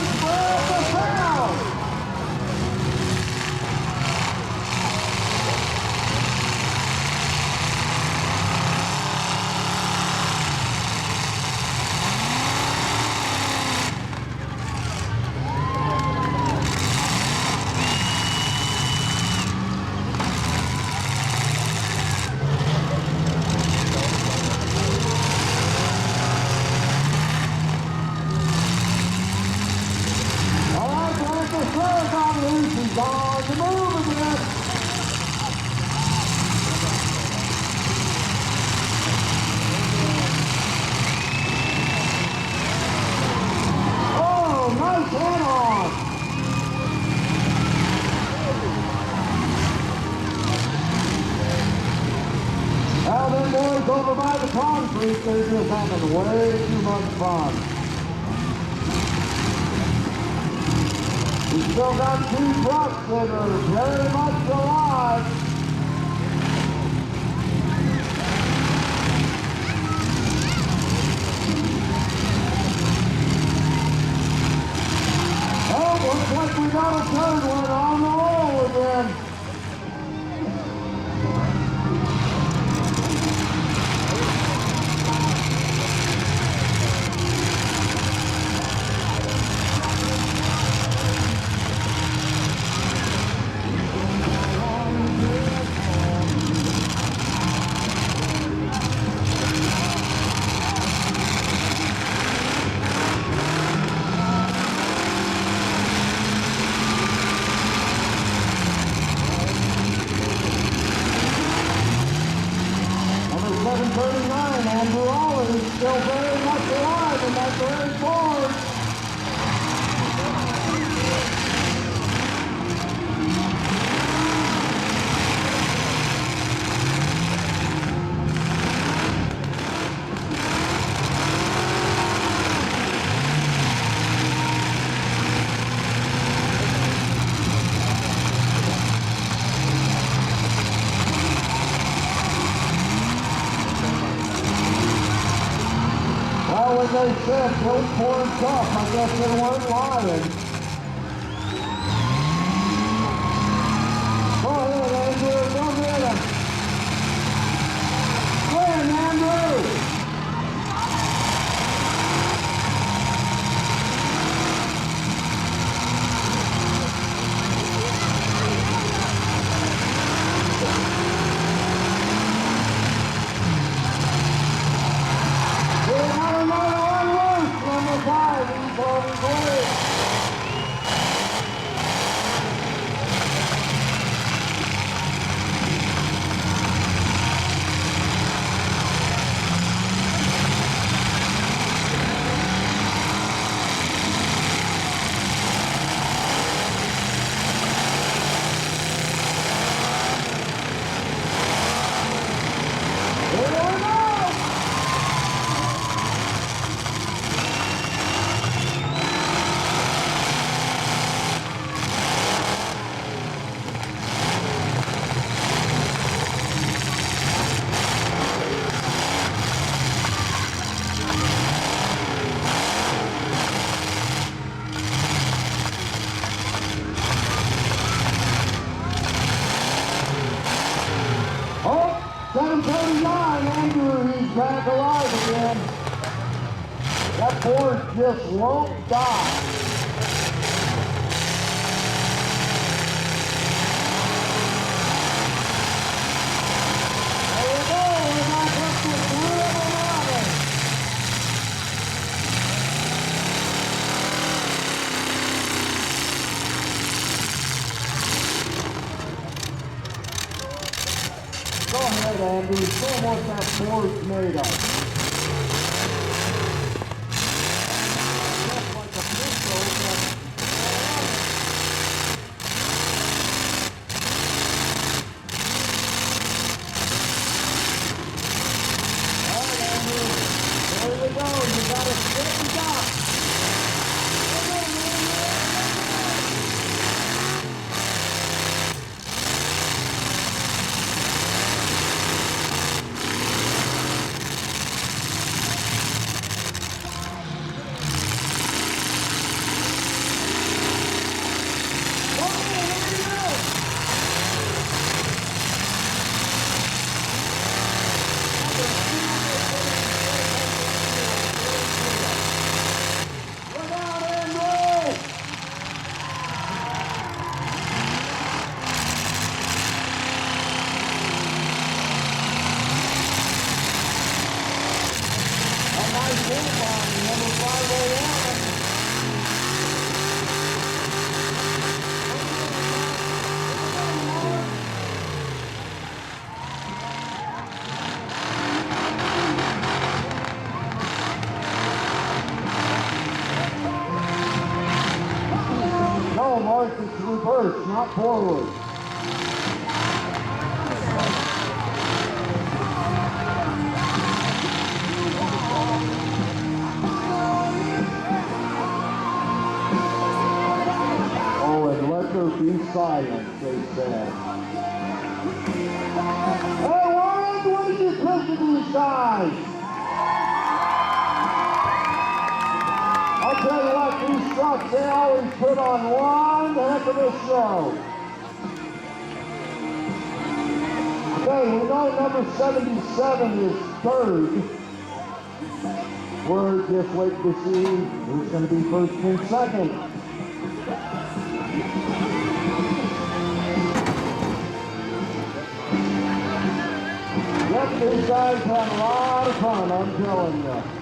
spread the sound. He's on the move again. Oh, nice head on. Now them boys over by the concrete, they're just having way too much fun. We still got two trucks that are very much alive. Oh, looks like we got a third one on the roll again. Andrew Oliver is still very much alive in that very board. When they said don't pour it tough, I guess they weren't lying. Go ahead, Andrew. Go get him. Win, Andrew. Back alive again. That board just won't die. There we go. We're back up to 311. Go ahead, Andy. Show them what that board's made of. reverse, not forward. Oh, and let there be silence, they said. Hey, Warren, what do you think of these guys? I'll tell you what, these trucks, they always put on one heck of a show. Okay, we know number 77 is third. We're just waiting to see who's going to be first and second. Yep, these guys had a lot of fun, I'm telling you.